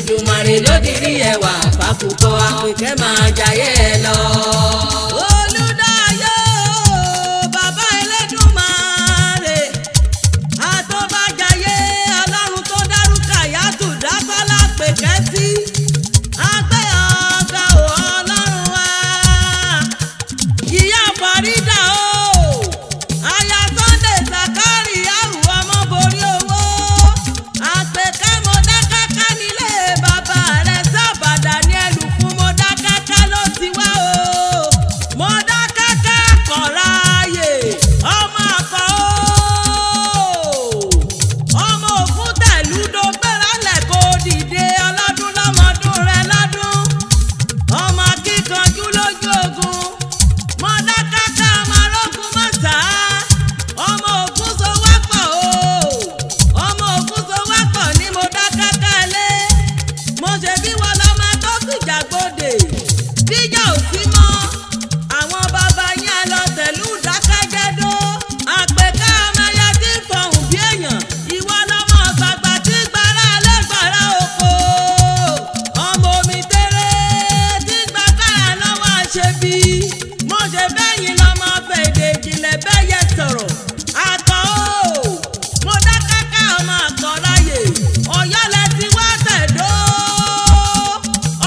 Èdùmàrè ló dirí ẹwà fàkùkọ Àpèkẹ́ máa jayé ẹ lọ. Olùdáyé bàbá Elédùmarè àtọ́bàjáyé Ọlọ́run tó dárúkà yàtò dábàlá Àpèkẹ́ sí. Àgbẹ̀ ọ̀gá ò Ọlọ́run wá. Ìyá Fàrídà o aya Sunday Zakari yàwù ọmọ borí owó. Àpèkẹ́ mo dá káká nílé bàbá rẹ̀ sábàdà ní ẹlùkún mo dá káká ló ti wá o. Mo dá káká kọ̀ráyè ọmọ àkọ́ o. Ọmọ ògún tẹ̀lú dógbérálẹ̀ kò dìde ọlọ́dún lọ́mọdún rẹ̀ lọ́dún. Ọmọ akíkanjú lójú ogun. Mo dá káká ọmọ arógun mọ́sá. Ọmọ ògún so wápọ̀ o. Ọmọ ògún so wápọ̀ ni mo dá káká lé. Mo ṣe bí wọn lọ́mọ tó fìjà gbòdè. Bíjà ò sí mọ́. Àwọn bàbá yẹn lọ tẹ̀lú dákẹ́jẹ́dó. Àpèkẹ́ ọmọ ya ti fọhùn bí èèyàn. Ìwọ lọ́mọ gbàgbà tí gbàrà lẹ́gbàrà oko. Ọmọ omi tẹ́rẹ́ tí gbàgbára lọ́wọ́ àṣebí. Mo ṣe bẹ́yìn lọ́mọ fèdè ìjìnlẹ̀ bẹ́yẹ sọ̀rọ̀. Àkọ́ o, mo dá káká ọmọ àkọ́ráyè. Ọ̀yọ́ lẹ ti wá tẹ̀dó.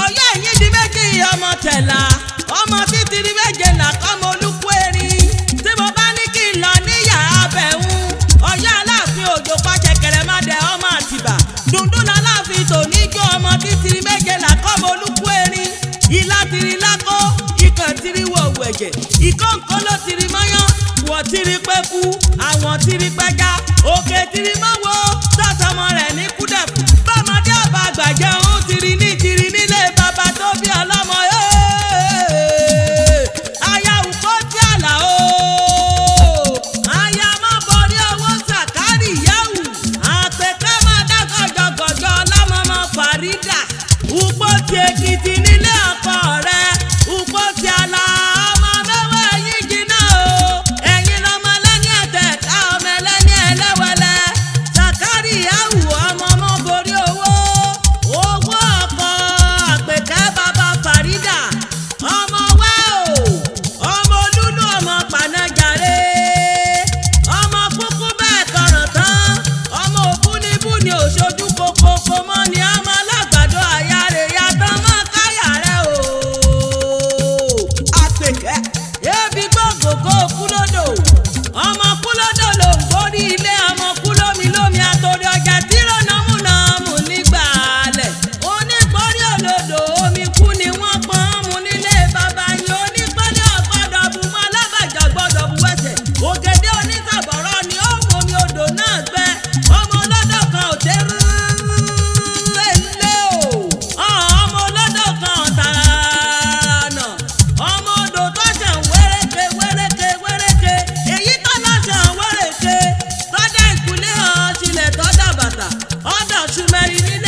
Ọ̀yọ́ ẹ̀yìn di méjì ọmọ tẹ̀lá. Ọmọ títìrí méje làkọ́mọ olúkú erin. Tí mo bá ní kí n lọ níyà abẹ̀hún. Ọ̀yọ́ Aláàfin Òjó pàṣẹ kẹrẹmọdé ọmọ Àtìbà. Dùndún l'Aláàfin tòní jó ọmọ títìrí méje làkọ́mọ olúkú erin. Ìlà tìrì lákó, ikàn tìrì wọ̀wù ẹ̀jẹ̀. Ìkọ́ǹkọ́ ló tìrì mọ́yán. Wọ̀ tìrì pẹ́kú, àwọn tìrì pẹ́já. Òkè tìrì mọ́wọ́, sọ́sọmọ rẹ̀ ní kúdẹ̀kù. Bọ́mọdé ọba àgbàjẹ́ òun tìrì nílé bàbá tó bí ọlọ́mọ. Aya Ùkó tí àlà o. Aya má borí owó Zakari yẹ̀wù. Àpèkẹ́ máa dá gọ̀jọ̀gọ̀jọ̀ ọlọ́mọmọ Fàrídà. Ùkó tí Èkìtì nílé ọkọ rẹ̀. Ùkó tí àlà ọmọ mẹ́wàá ẹ̀yìn jìnnà o. Ẹ̀yin lọ́mọ lẹ́ni ẹ̀tẹ̀ ká ọmọ ẹlẹ́ni ẹlẹ́wẹ̀lẹ́. Zakari yẹ̀wù ọmọ ọmọ borí owó. Owó ọkọ Àpèkẹ́ bàbá Fàrídà. Ọmọ wá o. Ọmọ olúlu ọmọ pànájàre. Ọmọ kúkú bẹ́ẹ̀ kọ̀ràn tán. Ọmọ òkú níbú ni òṣojú kokoko mọ́ ni ọmọ alágbàdo àyà rẹ̀ yàtọ̀ mọ́ káyà rẹ̀ o. Àpèkẹ́ ebi gbọ́ngògó kúlódò. Ọmọ kúlódò ló ń borí ilé ọmọ kúlómi lómi àtòrí ọjà tí rọ́nàmúnàmù nígbà alẹ̀. Onípọ́nrí olódò omi kú ni wọ́n pọ́n mu nílé bàbá yín. Onípọ́nrí ọ̀gbọ́dọ̀ bù mọ́ alábàjá gbọ́dọ̀ bu ẹsẹ̀. Ògèdè onítàbọ̀rọ̀ ni ó mú omi odò náà gbẹ. Ọmọ ọlọ́dọ̀ kan ò tẹ́ lé o. Ọmọ ọlọ́dọ̀ kan ò tààrànà. Ọmọ odò tó ṣàn wéréke wéréke wéréke. Èyí tó lọ ṣàn wéréke. Tọ́jà ìkúlé hàn sílẹ̀ tọ́jà bàtà. Ọ̀dọ̀ ṣùmẹ̀rì nínú